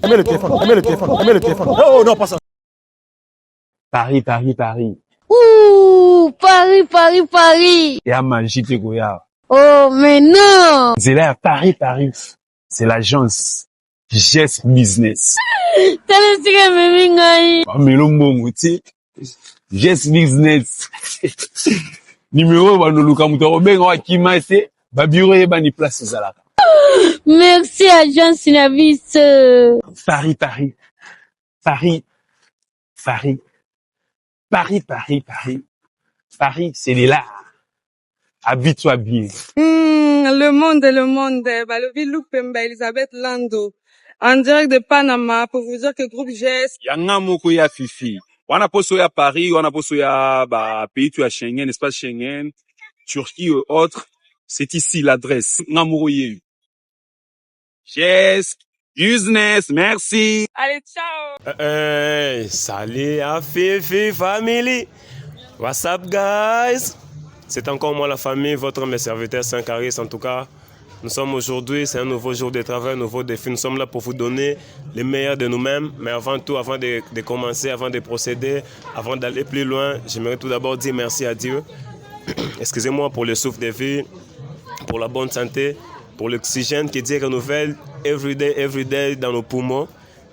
Mets le téléphone, mets le téléphone, mets le téléphone. Oh non, pas ça. Paris, Paris, Paris. Ouh, Paris, Paris, Paris. Et à manger, tu goya. Oh, mais non. C'est là, Paris, Paris. C'est l'agence Gest Business. T'as le même ngai. Mais le mot, tu sais, Gest Business. Numéro, bah, nous, Luka Moutaro, ben, on va qui m'a été, bah, bureau, et bah, ni place, c'est ça là. Merci, agent Synavis. Paris, Paris. Paris. Paris. Paris, Paris, Paris. Paris, c'est là. Habite-toi bien. Le monde. Bah, le Villouk Pemba, Elisabeth Lando. En direct de Panama, pour vous dire que groupe GS. Yanga moko ya Fifi. Wana poso ya Paris, wana poso ya, bah, pays tu as Schengen, espace Schengen, Turquie et autres. C'est ici l'adresse. Ngamuro yeyu. Yes. Business. Merci. Allez, ciao. Hey, salut à Fifi Family. What's up, guys? C'est encore moi, la famille, votre mes serviteurs Saint-Caris. En tout cas, nous sommes aujourd'hui, c'est un nouveau jour de travail, un nouveau défi. Nous sommes là pour vous donner le meilleur de nous-mêmes. Mais avant tout, avant de commencer, avant de procéder, avant d'aller plus loin, j'aimerais tout d'abord dire merci à Dieu. Excusez-moi pour le souffle de vie, pour la bonne santé, pour l'oxygène qui dit renouvelle every day dans nos poumons.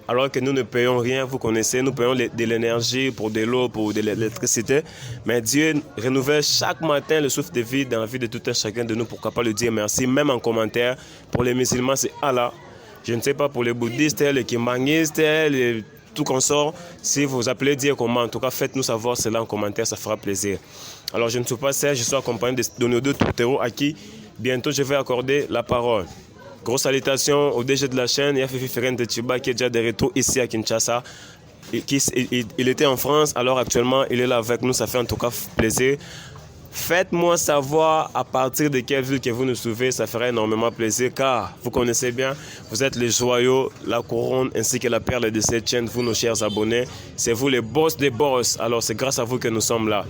Alors que nous ne payons rien, vous connaissez, nous payons de l'énergie, pour de l'eau, pour de l'électricité. Mais Dieu renouvelle chaque matin le souffle de vie dans la vie de tout un chacun de nous. Pourquoi pas lui dire merci, même en commentaire. Pour les musulmans, c'est Allah. Je ne sais pas pour les bouddhistes, les kimbangistes, les tout consort. Si vous appelez dire comment, en tout cas, faites-nous savoir cela en commentaire, ça fera plaisir. Alors, je ne suis pas Serge, je suis accompagné de nos deux tourtereaux à qui bientôt je vais accorder la parole. Grosse salutation au DG de la chaîne, Yafifi Ferren de Chiba, qui est déjà de retour ici à Kinshasa. Il était en France, alors actuellement il est là avec nous, ça fait en tout cas plaisir. Faites-moi savoir à partir de quelle ville que vous nous suivez, ça ferait énormément plaisir car vous connaissez bien, vous êtes les joyaux, la couronne ainsi que la perle de cette chaîne, vous nos chers abonnés. C'est vous les boss des boss, alors c'est grâce à vous que nous sommes là.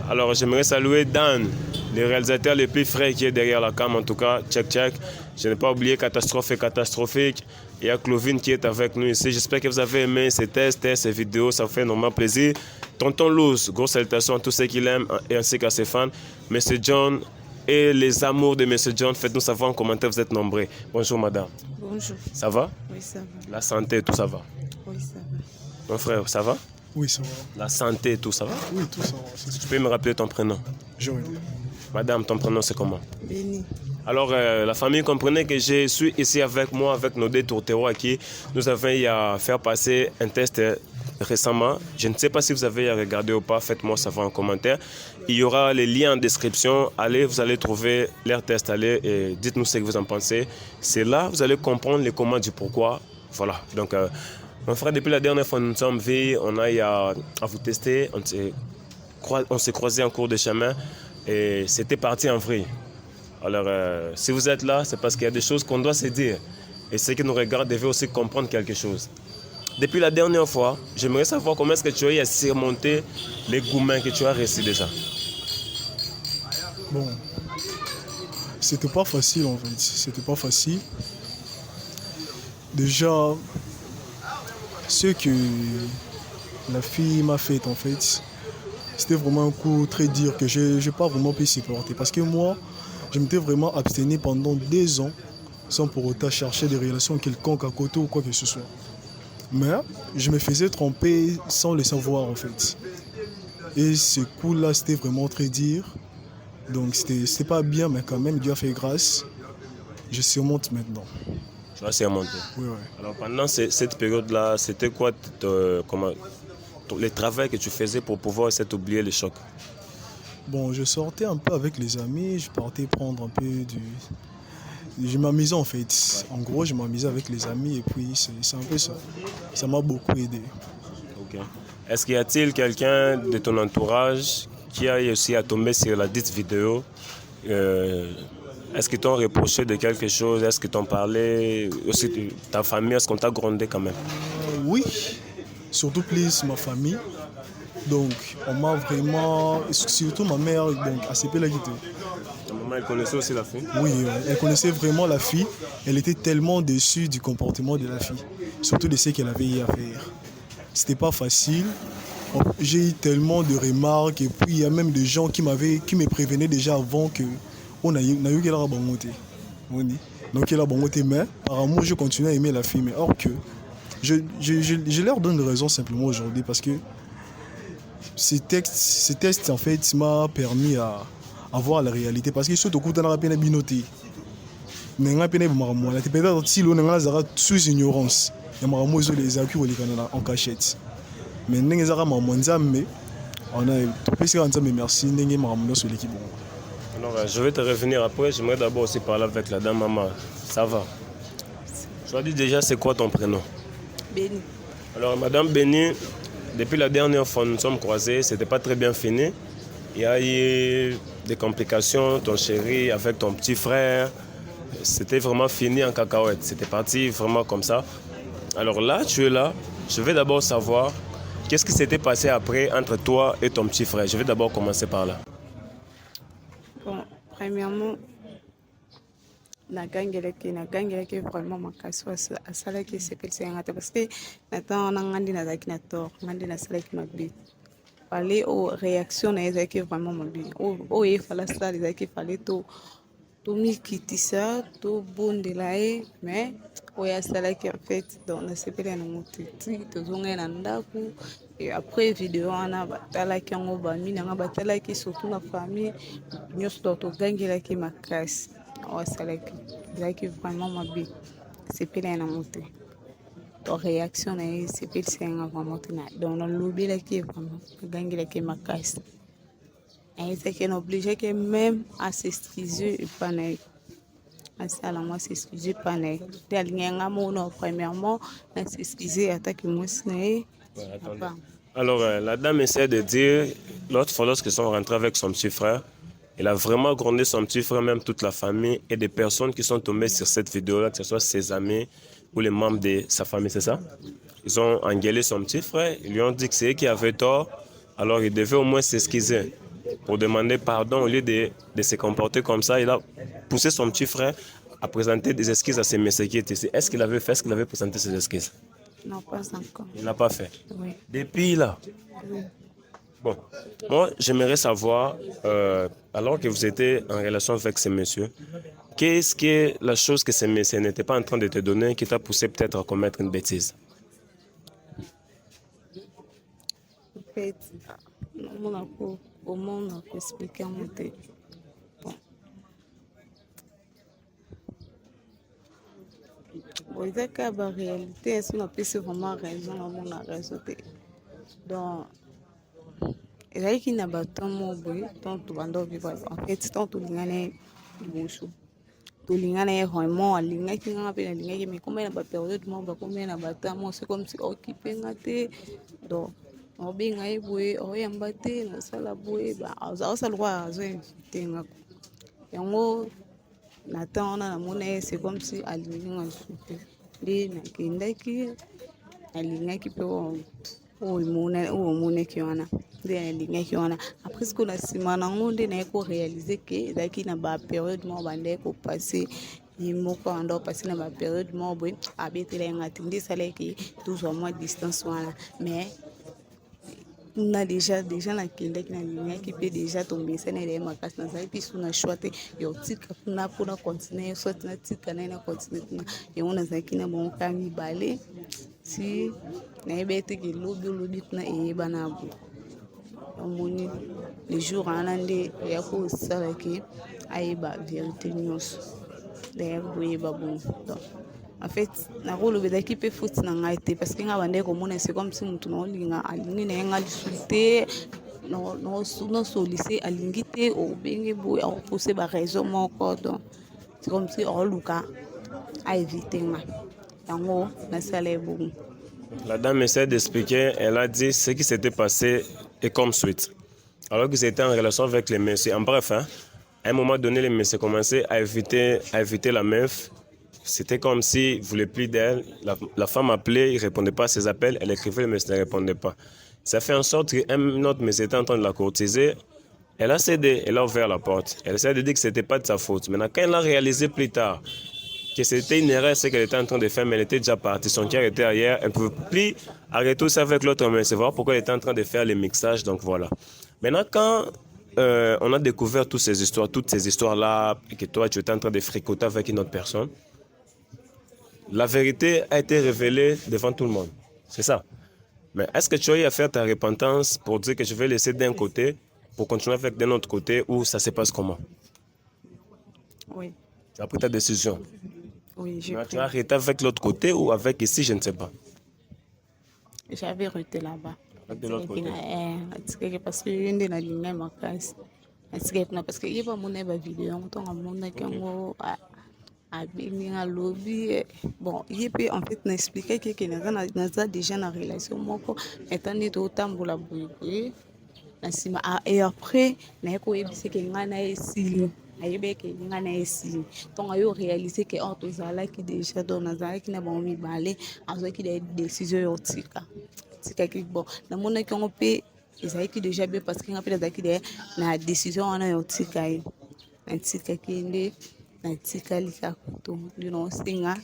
Alors j'aimerais saluer Dan, le réalisateur le plus frais qui est derrière la cam, en tout cas, check. Je n'ai pas oublié Catastrophe et Catastrophique. Il y a Clovine qui est avec nous ici. J'espère que vous avez aimé ces tests, ces vidéos, ça fait énormément plaisir. Tonton Luz, grosse salutation à tous ceux qui l'aiment et ainsi qu'à ses fans. Monsieur John et les amours de Monsieur John, faites-nous savoir en commentaire, vous êtes nombreux. Bonjour madame. Bonjour. Ça va? Oui, ça va. La santé, tout ça va? Oui, ça va. Mon frère, ça va? Oui, ça va. La santé, tout ça va? Oui, tout ça va. Tu peux me rappeler ton prénom? Joël. Madame, ton prénom c'est comment? Béni. Alors, la famille, comprenez que je suis ici avec moi, avec nos deux tourtereaux à qui nous avons eu à faire passer un test récemment. Je ne sais pas si vous avez regardé ou pas, faites-moi savoir en commentaire. Il y aura les liens en description. Allez, vous allez trouver leur test, allez et dites-nous ce que vous en pensez. C'est là, vous allez comprendre les comment du pourquoi. Voilà, donc, mon frère, depuis la dernière fois nous sommes vus, on a eu à vous tester, on s'est croisés en cours de chemin et c'était parti en vrille. Alors, si vous êtes là, c'est parce qu'il y a des choses qu'on doit se dire. Et ceux qui nous regardent devaient aussi comprendre quelque chose. Depuis la dernière fois, j'aimerais savoir comment est-ce que tu as eu à surmonter les gourmands que tu as reçus déjà. Bon, c'était pas facile en fait. C'était pas facile. Déjà, ce que la fille m'a fait en fait, c'était vraiment un coup très dur que je n'ai pas vraiment pu supporter. Parce que moi, je m'étais vraiment abstenu pendant 2 ans sans pour autant chercher des relations quelconques à côté ou quoi que ce soit. Mais je me faisais tromper sans le savoir en fait. Et ce coup-là, c'était vraiment très dur. Donc c'était pas bien, mais quand même, Dieu a fait grâce. Je surmonte maintenant. Tu vas surmonter. Oui. Alors pendant cette période-là, c'était quoi le travail que tu faisais pour pouvoir essayer d'oublier le choc? Bon, je sortais un peu avec les amis, je partais prendre un peu je m'amusais en fait. En gros, je m'amusais avec les amis et puis c'est un peu ça. Ça m'a beaucoup aidé. Ok. Est-ce qu'il y a-t-il quelqu'un de ton entourage qui a réussi à tomber sur la dite vidéo? Est-ce qu'ils t'ont reproché de quelque chose? Est-ce qu'ils t'ont parlé? Aussi ta famille, est-ce qu'on t'a grondé quand même? Oui, surtout plus ma famille. Donc, on m'a vraiment, surtout ma mère, donc, à CP la guitare. Ta maman Maman, elle connaissait aussi la fille? Oui, elle connaissait vraiment la fille. Elle était tellement déçue du comportement de la fille, surtout de ce qu'elle avait eu à faire. C'était pas facile. J'ai eu tellement de remarques et puis il y a même des gens qui me prévenaient déjà avant que on a eu qu'elle a bangoté. Donc elle a bangoté, mais apparemment je continue à aimer la fille, mais or que je leur donne raison simplement aujourd'hui parce que ces tests en fait m'a permis à voir la réalité parce que surtout quand on a peine binoté mais on a peine marmoire peut-être si l'on a sous ignorance il y a marmoire les acquis en cachette mais n'engagez pas marmoire mais on a tout fait ça mais merci n'engagez marmoire sur l'équipe. Alors, je vais te revenir après. J'aimerais d'abord aussi parler avec la dame maman. Ça va? Je dis déjà, c'est quoi ton prénom? Béni. Alors, Madame Béni, depuis la dernière fois nous sommes croisés, c'était pas très bien fini. Il y a eu des complications, ton chéri avec ton petit frère. C'était vraiment fini en cacahuète. C'était parti vraiment comme ça. Alors là, tu es là. Je vais d'abord savoir qu'est-ce qui s'était passé après entre toi et ton petit frère. Je vais d'abord commencer par là. Bon, premièrement, na gangelaki vraiment makasi asalaki sepelisa yanga te parce que natan wana ngandi nazalaki na tort ngandi nasalaki mabe fale o réaction na ye ezalaki vraiment mabe oyo ye fale asala ezalaki fale tomikitisa tobondela ye mais oyo asalaki en fait donc nasepeli ya nango te ti tozonga ye na ndako et après video wana batalaki yango bamini yanga batalaki surtout na famille nyonso to togangelaki makasi oyo asalaki ezalaki vraiment mabe sepeli ya nango te to réaction na ye sepelisa yanga vraiment te donc nalobelaki ye vraiment agangelaki makasi ayezaki na obligeaki même à s'excuser epa na ye asala moi s'excuser epa na ye te alingi yanga mona premièrement na s'excuser ataki mwasi na ye. Alors, la dame essaie de dire, l'autre fois lorsqu'ils sont rentrés avec son petit frère, il a vraiment grondé son petit frère, même toute la famille et des personnes qui sont tombées sur cette vidéo-là, que ce soit ses amis ou les membres de sa famille, c'est ça? Ils ont engueulé son petit frère, ils lui ont dit que c'est eux qui avaient tort, alors il devait au moins s'excuser pour demander pardon au lieu de se comporter comme ça. Il a poussé son petit frère à présenter des excuses à ses messieurs qui étaient ici. Est-ce qu'il avait fait, est-ce qu'il avait présenté ses excuses? Non, pas encore. Il n'a pas fait. Oui. Depuis là? Oui. Bon, moi j'aimerais savoir, alors que vous étiez en relation avec ces messieurs, qu'est-ce qui est la chose que ces messieurs n'étaient pas en train de te donner qui t'a poussé peut-être à commettre une bêtise? En fait, comment on peut expliquer mon thé? Bon, il y a une réalité, est-ce qu'on a vraiment raison, on a raison. Donc, il y a qui n'a pas tant de temps de vivre. En fait, tant de lignes bouchou. To lingana vraiment alinga ki nga pe alinga ki mais comme na ba période mo ba comme na ba temps c'est comme si occupé ngate donc on binga e boye o yamba te na sala boye ba za sala kwa zo invité ngako yango na temps na mona c'est comme si alinga soupe li na kindaki alinga ki pe o mona ki wana de alinga ki wana après ce qu'on a simana ngonde na ko réaliser que daki na ba période mo bande ko passer yimoko ando passer na ba période mo boy abetela ngati ndi sala ki 12 mois distance wana mais on a déjà na kindaki na ligne qui peut déjà tomber ça na ma casse na ça puis suna choite yo tika na pour continuer soit na tika na continuer na et on a ça qui na bon kami balé si na ebete ki lobi na e banabu omoni les jours anande ya ko sala ki aiba vérité nyos d'ailleurs boye babon donc en fait na rolo bedaki pe foot na ngaite parce que nga bande ko mona c'est comme si mutu no linga alingi na nga lisuté no solliciter alingité o bengi boye o pousser ba raison moko donc c'est comme si on luka à éviter nga yango na sala bon. La dame essaie d'expliquer, elle a dit ce qui s'était passé est comme suite. Alors qu'ils étaient en relation avec les messieurs, en bref, hein, à un moment donné, les messieurs commençaient à éviter la meuf. C'était comme s'ils ne voulaient plus d'elle. La femme appelait, il ne répondait pas à ses appels, elle écrivait, le monsieur ne répondait pas. Ça fait en sorte qu'un autre monsieur était en train de la courtiser. Elle a cédé, elle a ouvert la porte. Elle essaie de dire que ce n'était pas de sa faute. Maintenant, quand elle a réalisé plus tard que c'était une erreur, ce qu'elle était en train de faire, mais elle était déjà partie, son cœur était ailleurs, elle ne pouvait plus arrêter ça avec l'autre main. C'est voir pourquoi elle était en train de faire les mixages, donc voilà. Maintenant, quand on a découvert toutes ces histoires-là, et que toi, tu étais en train de fricoter avec une autre personne, la vérité a été révélée devant tout le monde. C'est ça. Mais est-ce que tu as eu à faire ta repentance pour dire que je vais laisser d'un côté pour continuer avec d'un autre côté ou ça se passe comment? Oui, Tu as pris ta décision. oui, j'ai Tu pris. as arrêté avec l'autre côté ou avec ici, je ne sais pas. J'avais arrêté là-bas. Avec de l'autre côté. Parce que je n'ai pas de ma classe. Parce que il y a pas mon vidéo, on a lobby. Bon, il peut en fait m'expliquer que nous avons déjà une relation. Étant donné autant pour la bouille. Et après, nous avons dit que nous avons donc, on a réalisé que tous les qui déjà dans les qui n'ont pas balé, avec qui des décisions c'est bon. Dans mon qui on peut, ils qui déjà bien parce qu'ils ont fait des la décision on a otika antika kinde antika likakuto du non singa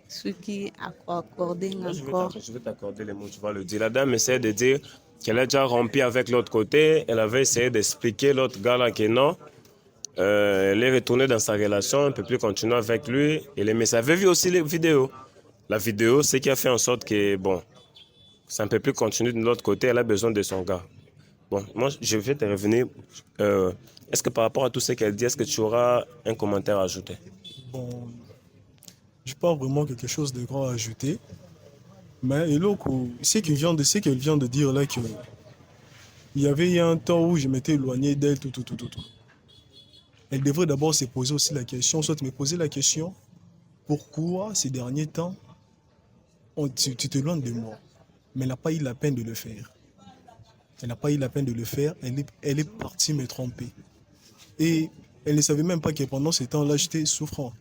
ce qui accordé encore. Je vais t'accorder les mots, tu vas le dire. La dame essaie de dire qu'elle a déjà rompu avec l'autre côté. Elle avait essayé d'expliquer l'autre gars là que non. Elle est retournée dans sa relation, elle ne peut plus continuer avec lui. Mais ça avait vu aussi les vidéos. La vidéo, c'est qui a fait en sorte que, bon, ça ne peut plus continuer de l'autre côté, elle a besoin de son gars. Bon, moi, je vais te revenir. Est-ce que par rapport à tout ce qu'elle dit, est-ce que tu auras un commentaire à ajouter? Bon, je n'ai pas vraiment quelque chose de grand à ajouter. Mais ce qu'elle vient de dire là, qu'il y avait un temps où je m'étais éloigné d'elle, tout. Elle devrait d'abord se poser aussi la question, soit me poser la question, pourquoi ces derniers temps, tu t'éloignes de moi? Mais elle n'a pas eu la peine de le faire. Elle n'a pas eu la peine de le faire, elle est partie me tromper. Et elle ne savait même pas que pendant ce temps-là, j'étais souffrant.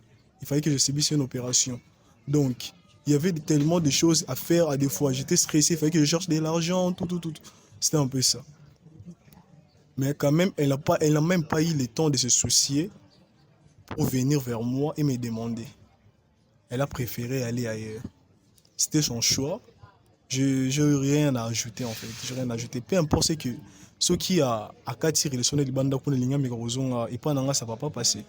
Il fallait que je subisse une opération. Donc, il y avait tellement de choses à faire à des fois. J'étais stressé, il fallait que je cherche de l'argent, tout. C'était un peu ça. Mais quand même, elle n'a même pas eu le temps de se soucier pour venir vers moi et me demander. Elle a préféré aller ailleurs. C'était son choix. Je n'ai rien à ajouter en fait. Je n'ai rien à ajouter. Peu importe ce qui a qu'à tirer le son de banda pour les lignes et pas ça va pas passer.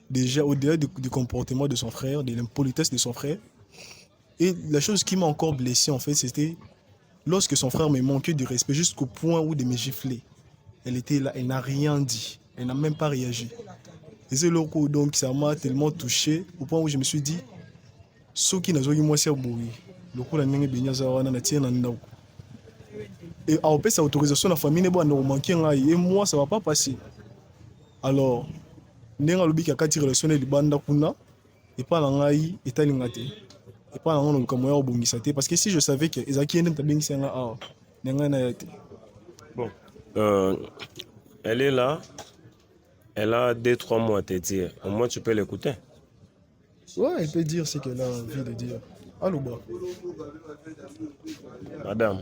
Déjà au-delà du comportement de son frère, de l'impolitesse de son frère. Et la chose qui m'a encore blessé en fait, c'était lorsque son frère me manquait du respect jusqu'au point où de me gifler. Elle était là, elle n'a rien dit. Elle n'a même pas réagi. Et c'est là où donc ça m'a tellement touché au point où je me suis dit, ce qui n'a pas eu moi c'est beau. Le coup la n'engage bien ça wana na tiena ndako. Et à opérer sa autorisation la famille n'est pas non manquer et moi ça va pas passer. Alors nenga lobi ka kati relation de banda kuna et pas la ngai etalingate. Et pas la ngono comme ya obongisa te parce que si je savais que ezaki ende tabengisa nga a nenga na yate. Bon, elle est là. Elle a 2-3 mots à te dire. Au moins, tu peux l'écouter. Ouais, elle peut dire ce qu'elle a envie de dire. Allô, bas. Madame,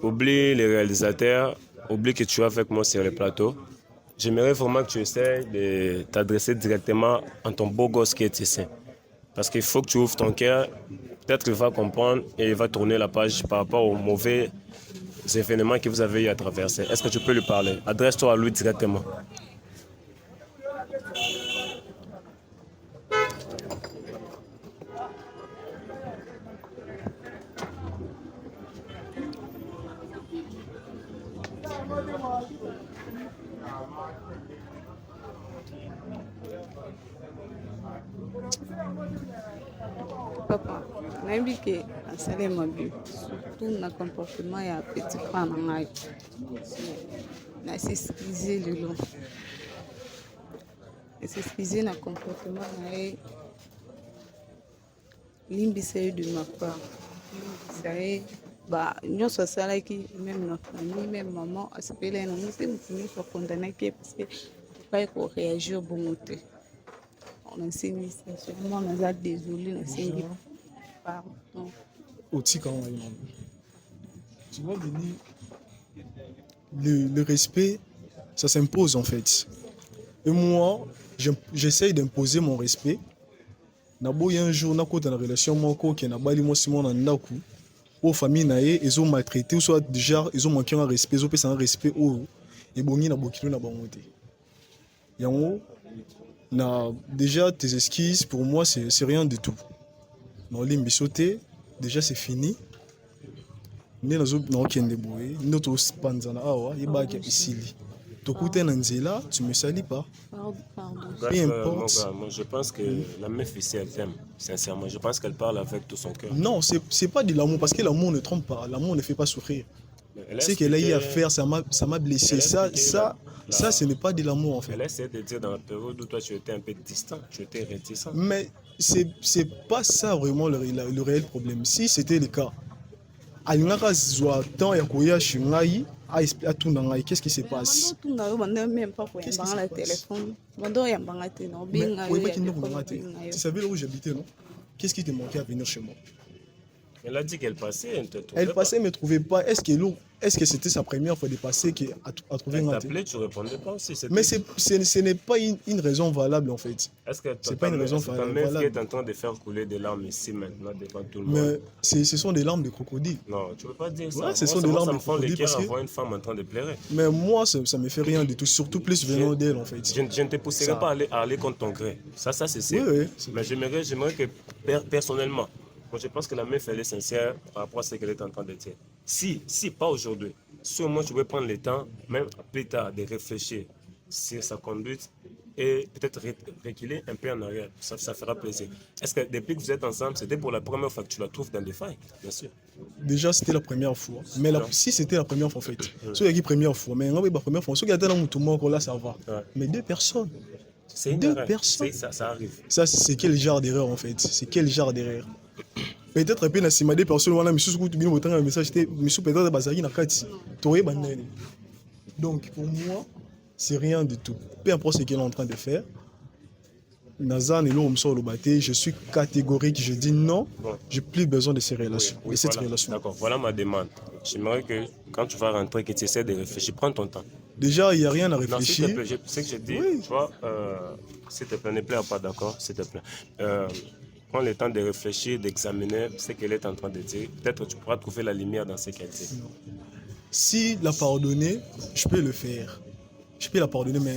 oublie les réalisateurs, oublie que tu es avec moi sur le plateau. J'aimerais vraiment que tu essaies de t'adresser directement à ton beau gosse qui est ici. Parce qu'il faut que tu ouvres ton cœur. Peut-être qu'il va comprendre et il va tourner la page par rapport aux mauvais événements que vous avez eu à traverser. Est-ce que tu peux lui parler? Adresse-toi à lui directement. Papa, nayebi ke asali mabe surtout na comportement ya petit frère na ngai na s'excuser lelo s'excuser na comportement na ye limbisa ye de ma part limbisa ye nyonso asalaki même na famille même maman asepela ye na mosi motu nyonso akondanaki ye parce que akokai koréagir bongo te nasengi sûrement naza désolé nasengi pardon. Tu vas venir le respect, ça s'impose en fait. Et moi, j'essaye d'imposer mon respect. Nabo un jour, na kota na relation moko qui na bali mo simon na ndaku. Aux familles naé, ils ont maltraité ou soit déjà ils ont manqué un respect, ils ont payé un respect au et bongi na bokilo na bangote. Yango na déjà tes esquisses pour moi c'est rien du tout. Non limbi sauté, déjà c'est fini. Né nazo na okende boye, noto spanzana awa yebaki isili. Tokute na nzela, tu me salis pas. Pardon. Peu importe. Mon gars, moi, je pense que la meuf ici, elle t'aime, sincèrement. Je pense qu'elle parle avec tout son cœur. Non, c'est pas de l'amour, parce que l'amour ne trompe pas. L'amour ne fait pas souffrir. Elle Ce qu'elle a eu à expliqué- faire, ça m'a blessé. elle a expliqué Ça, ce n'est pas de l'amour en fait. Elle essaie de dire dans la période où toi tu étais un peu distant, tu étais réticent. Mais c'est pas ça vraiment le réel problème. Si c'était le cas, alingaka zwa temps ya koya chez ngai, a tout na ngai, qu'est-ce qui se passe? Même pas pour Qu'est-ce qui yambanga se la passe? téléphone. Bando yambanga te no Mais binga oui, yo pas ya qu'il ne dekolo vous raté. binga yo. Tu savais là où j'habitais, non? Qu'est-ce qui te manquait à venir chez moi? Elle a dit qu'elle passait, elle te trouvait Elle pas. passait, mais ne trouvait pas. Est-ce que c'était sa première fois de passer qu'elle a trouvé Elle un t'appelait, tu répondais pas aussi. c'était- Mais ce n'est pas une raison valable en fait. Est-ce que c'est pas une raison ta valable. meuf qui est en train de faire couler des larmes ici maintenant devant tout le monde? Mais ce sont des larmes de crocodile. Non, tu ne peux pas dire ça. Ouais, Moi, ce sont ça- des moi, larmes ça de me fend le crocodile cœur parce que- à voir une femme en train de pleurer. Mais moi, ça me fait rien du tout, surtout plus venant d'elle en fait. Je ne te pousserai Ça- pas à aller contre ton gré. Ça c'est Oui, sûr. oui. Mais j'aimerais que personnellement, moi je pense que la meuf elle est sincère par rapport à ce qu'elle est en train de dire. Si pas aujourd'hui, si au moins tu veux prendre le temps, même plus tard, de réfléchir sur sa conduite et peut-être reculer un peu en arrière, ça fera plaisir. Est-ce que depuis que vous êtes ensemble, c'était pour la première fois que tu la trouves dans des failles? Bien sûr. Déjà, c'était la première fois. Mais si c'était la première fois en fait, ceux qui première fois, mais la première fois, ceux qui attendent un mouton, là ça va. Ouais. Mais deux personnes, C'est une Deux erreur. personnes. Ça arrive. ça c'est quel genre d'erreur en fait? C'est quel genre d'erreur? Peut-être que na sima des personnes wana misu kutu bino botanga un message te misu peut-être bazaki na kati toye banene. Donc pour moi c'est rien du tout. Peu importe ce qu'elle est en train de faire. Nazan et l'homme sur le bâté, je suis catégorique, je dis non, Bon. j'ai plus besoin de ces relations, Oui, de cette voilà. relation. D'accord, voilà ma demande. J'aimerais que quand tu vas rentrer, que tu essaies de réfléchir, prends ton temps. Déjà, il n'y a rien à Non, s'il te réfléchir. plaît, c'est que je dis, Oui. tu vois, s'il te plaît, ne pleure pas, d'accord, s'il te plaît. Prends le temps de réfléchir, d'examiner ce qu'elle est en train de dire. Peut-être tu pourras trouver la lumière dans ce qu'elle dit. Si la pardonner, je peux le faire. Je peux la pardonner, mais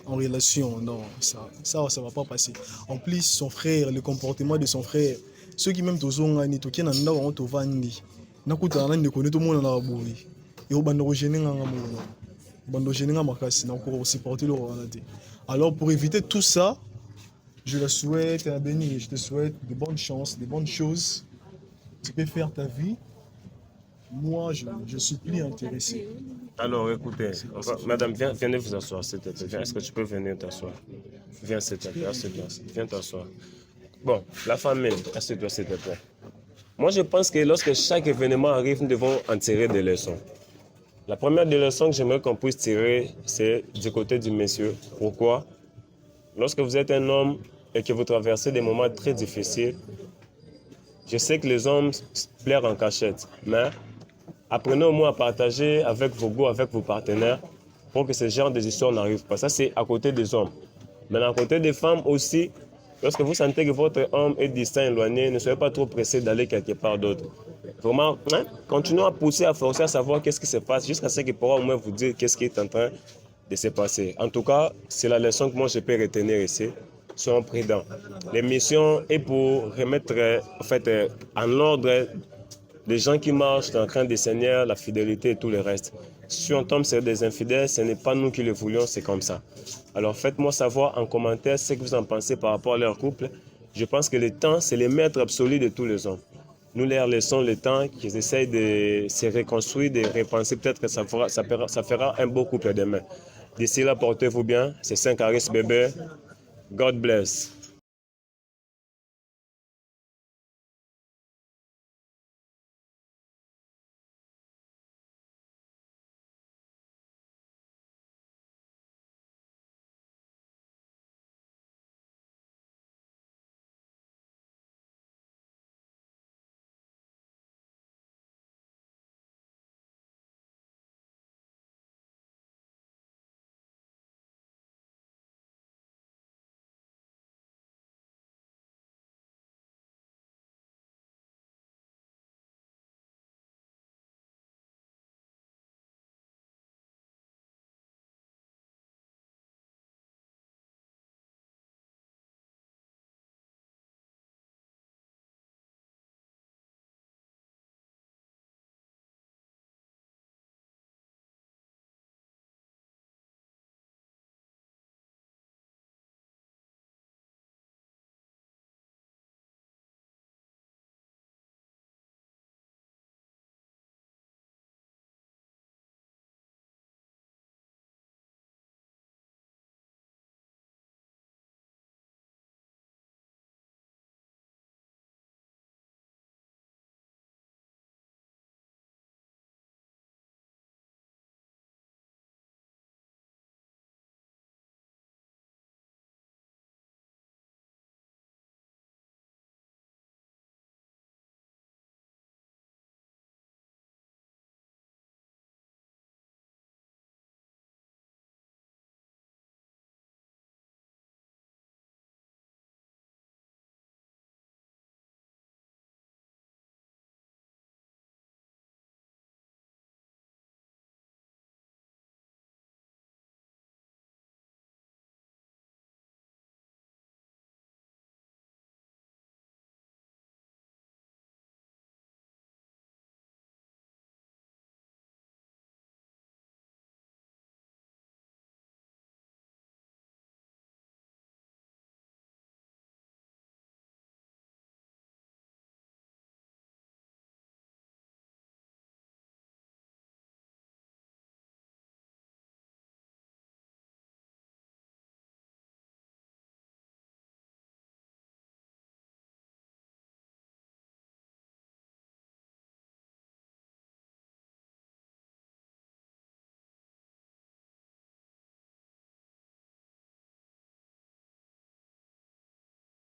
en relation, non, ça va pas passer. En plus, son frère, le comportement de son frère, ceux qui même tozongani, toki na nda wango tovandi, nakuta na ndeko neto mona na boyi. Et au bando gêner nga mona. Bando gêner nga makasi na ko supporter le wana te. Alors pour éviter tout ça, je la souhaite un béni, je te souhaite de bonnes chances, de bonnes choses. Tu peux faire ta vie. Moi, je suis plus intéressé. Alors, écoutez, madame, venez vous asseoir, s'il te plaît. Est-ce que tu peux venir t'asseoir? Viens, s'il te plaît, assieds-toi. Viens t'asseoir. Bon, la famille, assieds-toi, s'il te plaît. Moi, je pense que lorsque chaque événement arrive, nous devons en tirer des leçons. La première des leçons que j'aimerais qu'on puisse tirer, c'est du côté du monsieur. Pourquoi? Lorsque vous êtes un homme et que vous traversez des moments très difficiles, je sais que les hommes pleurent en cachette, mais apprenez au moins à partager avec vos goûts, avec vos partenaires, pour que ce genre de histoires n'arrive pas. Ça, c'est à côté des hommes. Mais à côté des femmes aussi, lorsque vous sentez que votre homme est distant, éloigné, ne soyez pas trop pressé d'aller quelque part d'autre. Vraiment, continuez à pousser, à forcer, à savoir qu'est-ce qui se passe, jusqu'à ce qu'il pourra au moins vous dire qu'est-ce qui est en train de se passer. En tout cas, c'est la leçon que moi je peux retenir ici. Soyons prudents. L'émission est pour remettre en ordre les gens qui marchent dans le crainte des Seigneurs, la fidélité et tout le reste. Si on tombe sur des infidèles, ce n'est pas nous qui le voulions, c'est comme ça. Alors faites-moi savoir en commentaire ce que vous en pensez par rapport à leur couple. Je pense que le temps, c'est le maître absolu de tous les hommes. Nous leur laissons le temps qu'ils essayent de se reconstruire, de repenser. Peut-être que ça fera un beau couple demain. D'ici là, portez-vous bien. C'est Saint-Caris bébé. God bless.